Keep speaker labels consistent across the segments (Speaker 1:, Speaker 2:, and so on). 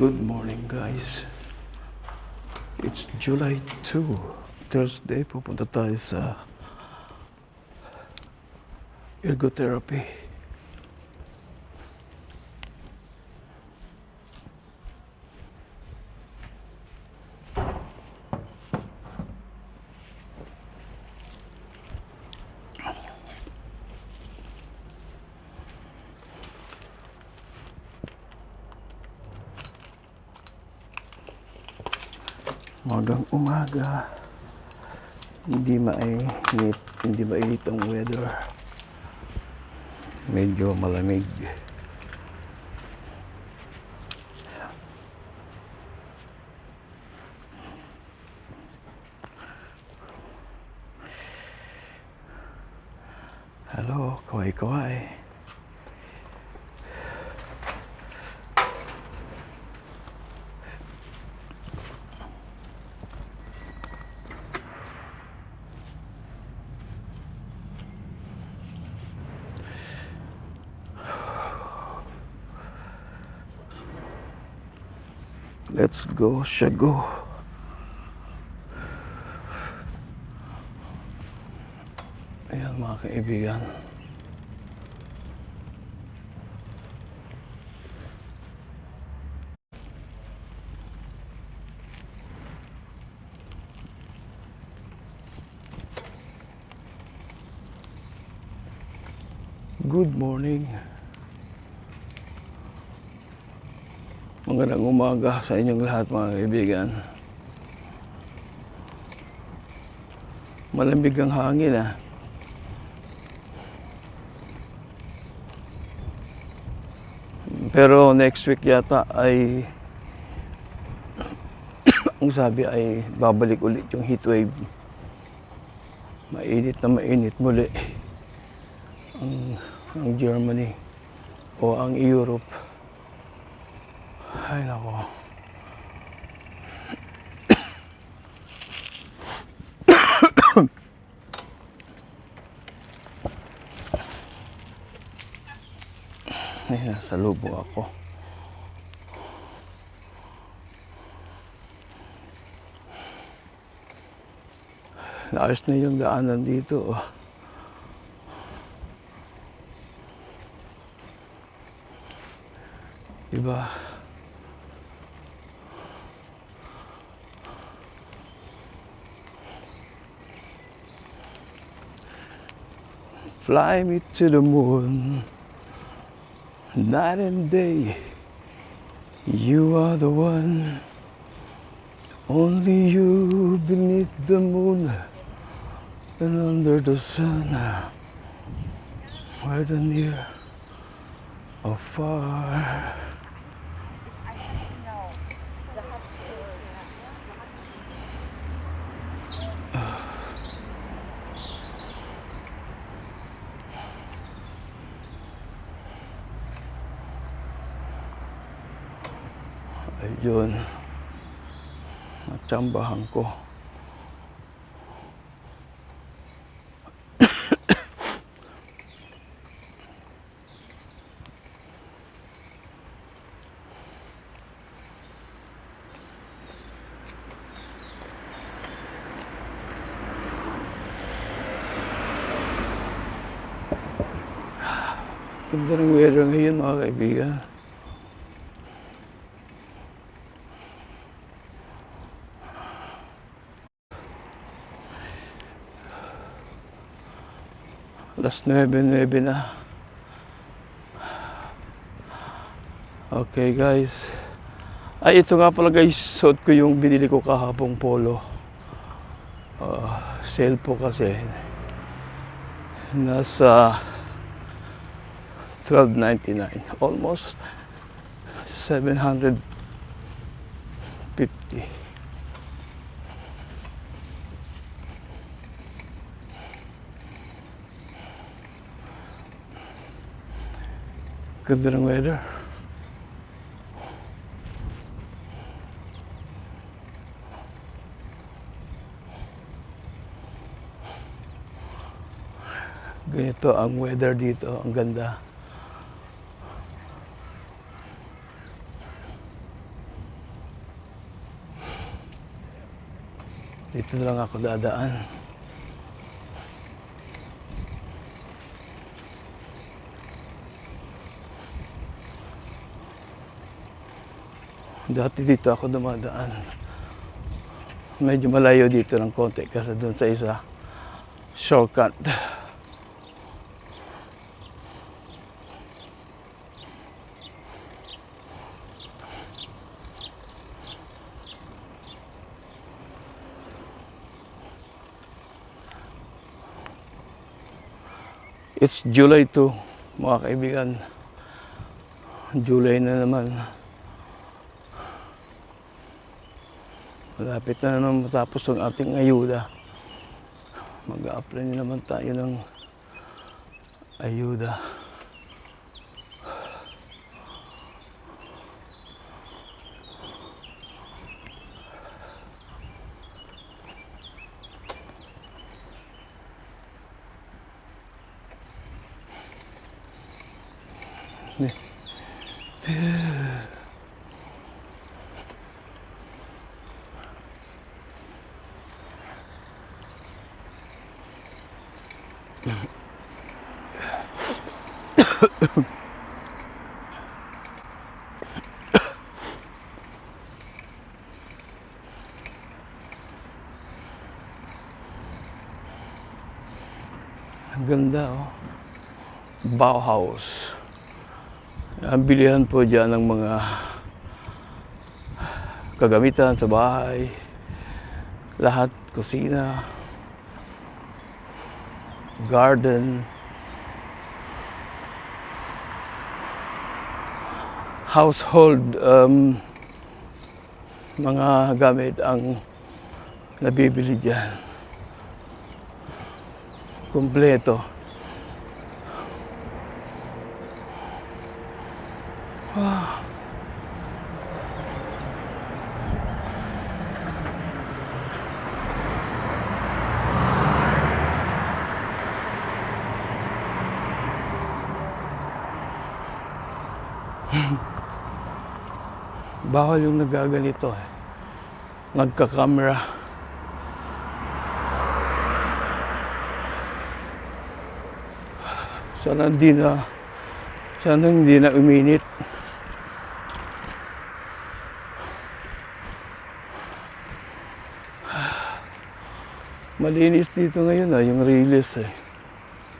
Speaker 1: Good morning guys. It's July 2, Thursday. Pupunta tayo sa ergotherapy. Magang umaga, hindi mainit ang weather, medyo malamig. Hello, kaway. Let's go, Shago. Ayan mga kaibigan. Good morning. Magandang umaga sa inyong lahat mga kaibigan. Malamig ang hangin Pero next week yata ay ang sabi ay babalik ulit yung heat wave. Mainit na mainit muli ang Germany o ang Europe. Ay nako. Ay, nasa lubong ako. Naayos na yung daanan dito. Diba? Fly me to the moon, night and day, you are the one. Only you beneath the moon and under the sun, whether near or far. Ayun, natsambahan ko. Ganda ng weather ngayon mga kaibigan. Alas 9 na. Okay guys. Ay, ito nga pala guys, suot ko yung binili ko kahapong polo. Sale po kasi. Nasa $12.99. Almost $750. Ganda ng weather. Ganito ang weather dito, ang ganda. Dito lang ako dadaan. Dati dito ako dumadaan. Medyo malayo dito ng konti kasi doon sa isa shortcut. It's July 2, mga kaibigan. July na naman. Malapit na naman matapos ang ating ayuda. Mag-a-apply na naman tayo ng ayuda. Ang ganda, oh. Bauhaus. Ang bilihan po dyan ng mga kagamitan sa bahay. Lahat, kusina, garden, household mga gamit ang nabibili dyan. Kompleto. Wow. Bawal yung nagaganito eh. Nagka-camera. Sana hindi na uminit. Malinis dito ngayon yung Riles eh.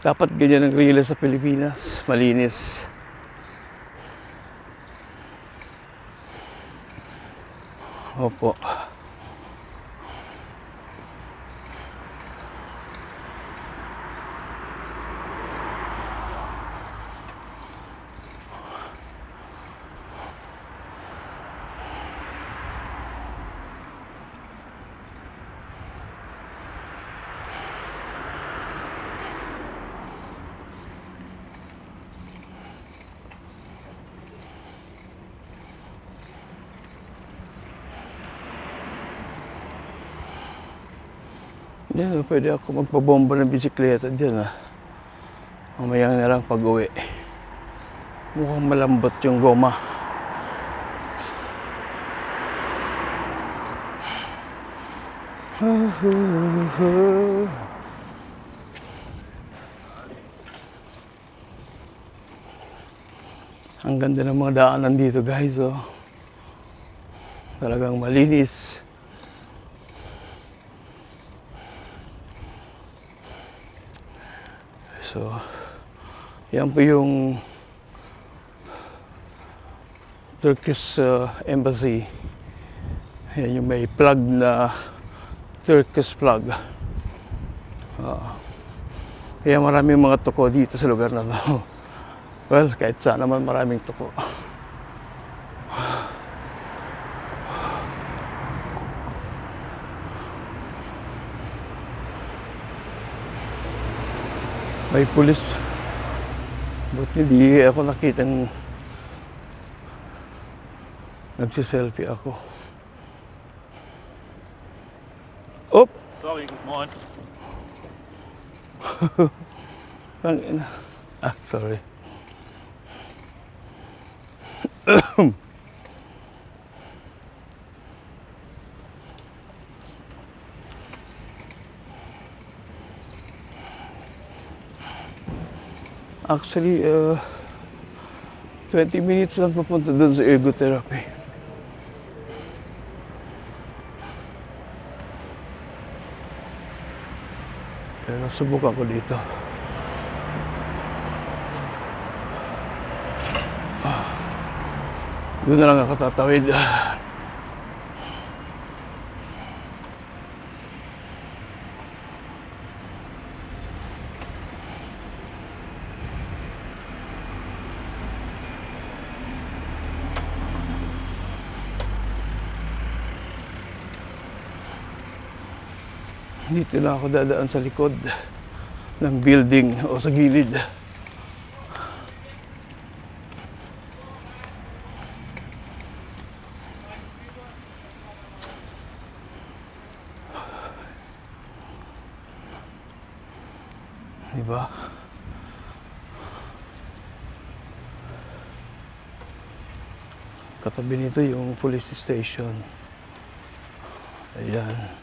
Speaker 1: Dapat ganyan ang Riles sa Pilipinas. Malinis. Opo. Yan, pwede ako magpabomba ng bisikleta dyan ah. Mamaya na lang pag uwi. Mukhang malambot yung goma. Ang ganda ng mga daanan dito guys oh. Talagang malinis. So, yan po yung Turkish embassy. Yan yung may plug na Turkish plug. Kaya maraming mga tuko dito sa lugar na to. Well, kahit saan naman maraming tuko. May pulis. Buti hindi ako nakitang nagsiselfie ako. Op!
Speaker 2: Sorry, good morning.
Speaker 1: Sorry. Actually, 20 minutes lang papunta dun sa ergotherapy. Pero subukan ko dito. Doon na lang ako tatawid. Dito na ako dadaan sa likod ng building o sa gilid. Diba? Katabi nito yung police station. Ayan.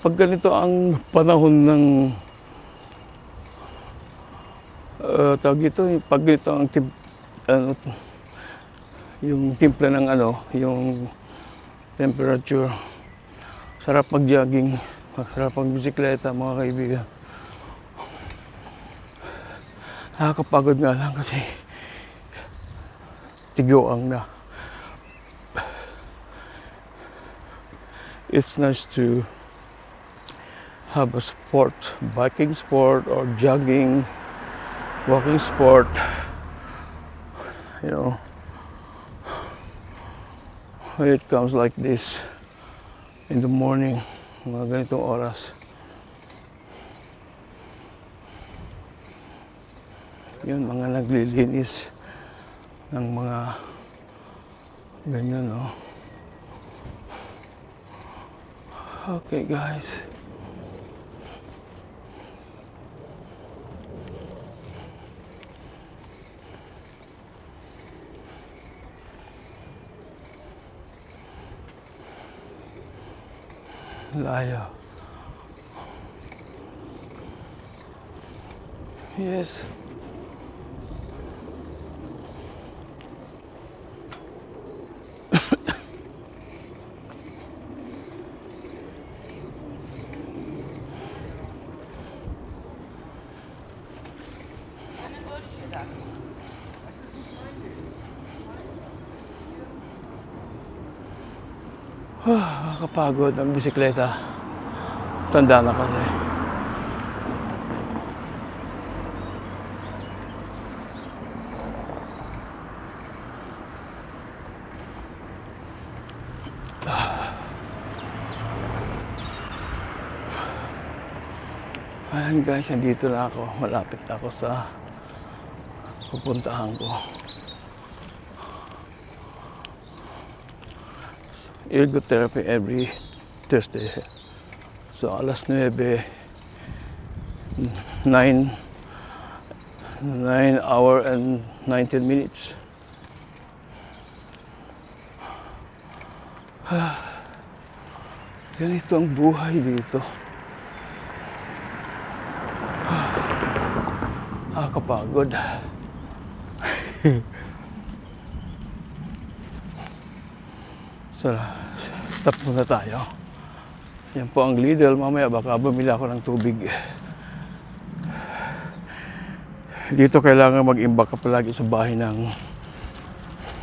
Speaker 1: Pag ganito ang panahon ng tawag ito, pag ganito ang yung timpla ng yung temperature, sarap mag-jogging, sarap mag-bisikleta mga kaibigan. Nakakapagod nga lang kasi tigoang na. It's nice to have a sport, biking sport or jogging, walking sport, you know, when it comes like this in the morning, mga ganitong oras. Yun, mga naglilinis ng mga ganyan, no? Okay, guys. Layo. Yes. Nakakapagod ang bisikleta. Tanda na kasi. Ayan guys, nandito na ako. Malapit na ako sa pupuntahan ko. Ergotherapy every Thursday. So alas 9, 9 hour and 19 minutes. Ganito ang buhay dito. Nakakapagod. So, stop muna tayo. Yan po ang Lidl. Mamaya baka bumili ako ng tubig. Dito kailangan mag-imbak ka palagi sa bahay ng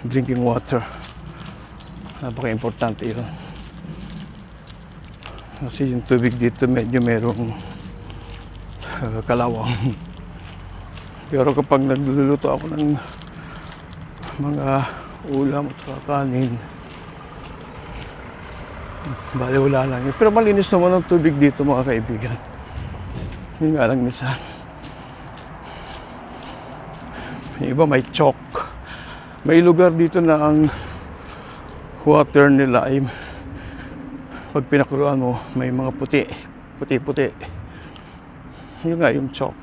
Speaker 1: drinking water. Napaka-importante yun. Kasi yung tubig dito medyo merong kalawang. Pero kapag nagluluto ako ng mga ulam at kanin, bali wala lang yun. Pero malinis naman ang tubig dito mga kaibigan. Yun nga lang minsan. Yung iba may chalk. May lugar dito na ang water nila ay Pag pinakuluan mo, may mga puti-puti. Yun nga yung chalk.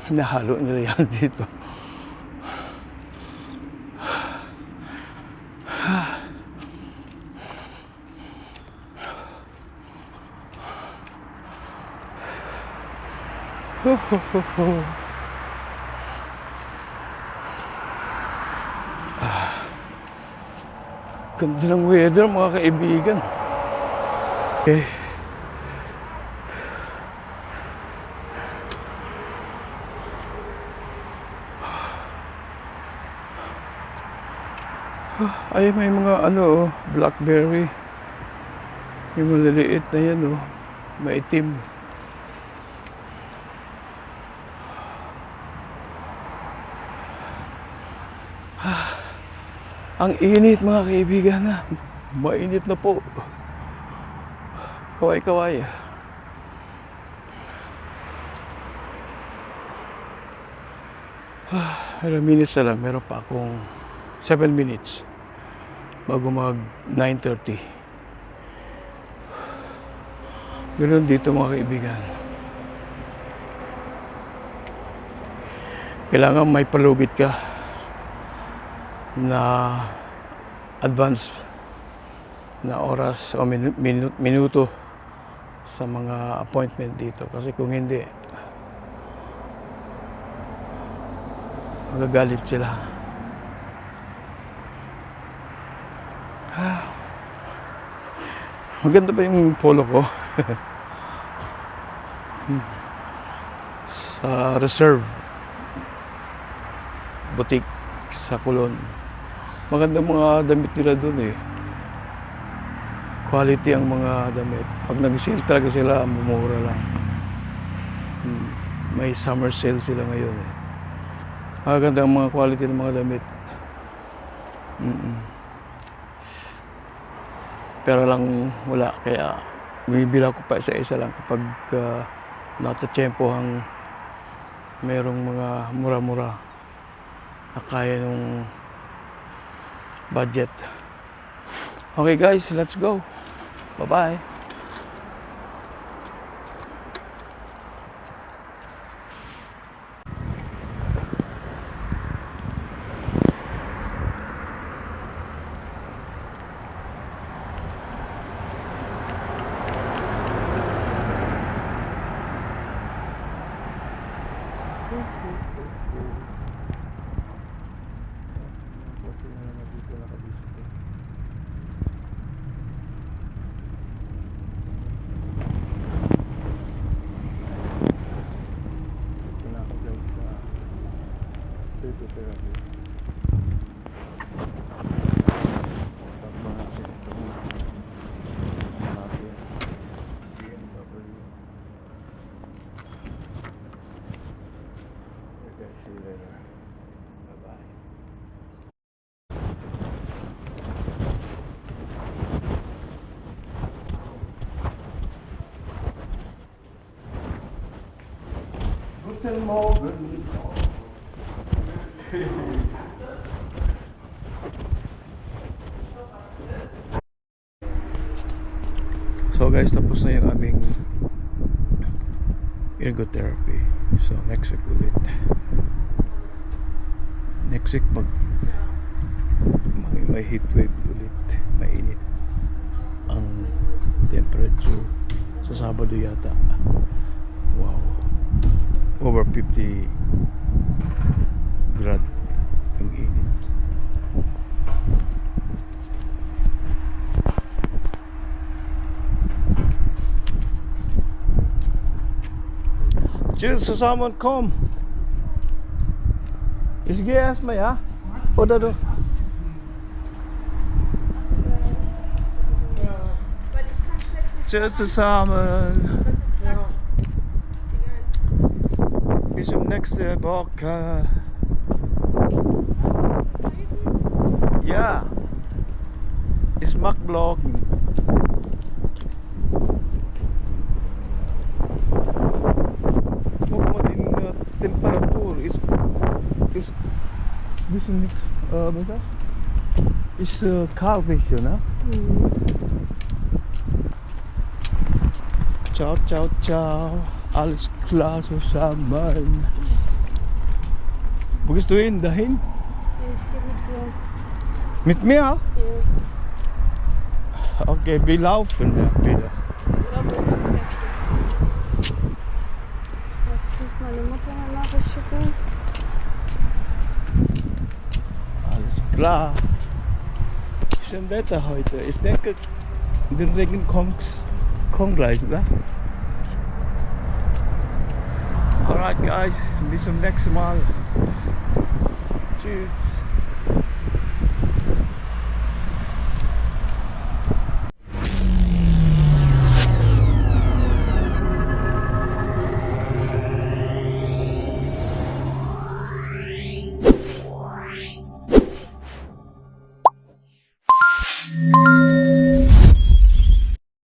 Speaker 1: Nahalo nila yan dito. Ganda ng weather mga kaibigan. Okay. Ay, may mga ano, blackberry. Yung maliliit na yan, oh. Maitim. Ang init mga kaibigan na. Mainit na po. Kaway-kaway. Ilang minutes na lang. Meron pa akong 7 minutes bago mag 9:30. Ganun dito mga kaibigan. Kailangan may palugit ka na advance na oras o minuto sa mga appointment dito, kasi kung hindi magagalit sila. Maganda ba yung polo ko? Sa Reserve Boutique sa Kulon. Maganda mga damit nila dun eh. Quality ang mga damit. Pag nag-sale talaga sila, mumura lang. May summer sale sila ngayon eh. Maganda ang mga quality ng mga damit. Pero lang wala, kaya bibila ko pa isa-isa lang kapag natatsyempohang merong mga mura-mura na kaya nung budget. Okay guys, let's go. Bye-bye. See you later. Bye-bye. Guten Morgen. So guys, tapos na yung aming ergotherapy. So next week ulit. Next week may heat wave ulit. Mainit ang temperature sa Sabado yata. Wow, over 50 grad ang init. Tschüss zusammen, komm. Ich gehe erstmal, ja? Oder du? Tschüss zusammen. Bis zum nächsten Woche. Ja. Ich mag Bloggen. Temperatur ist bisschen nichts, was ist das? Ist kalt bisschen, ne? Ciao, ciao, ciao. Alles klar zusammen. Wo gehst du hin? Dahin?
Speaker 2: Ich gehe mit dir.
Speaker 1: Mit mir?
Speaker 2: Ja.
Speaker 1: Okay, wir laufen ja, wieder.
Speaker 2: Oder wo du fährst. Jetzt muss meine Mutter eine Nachricht schicken.
Speaker 1: Alles klar. Schön Wetter heute. Ich denke, der Regen kommt gleich, oder? Alright guys, bis zum nächsten Mal. Tschüss.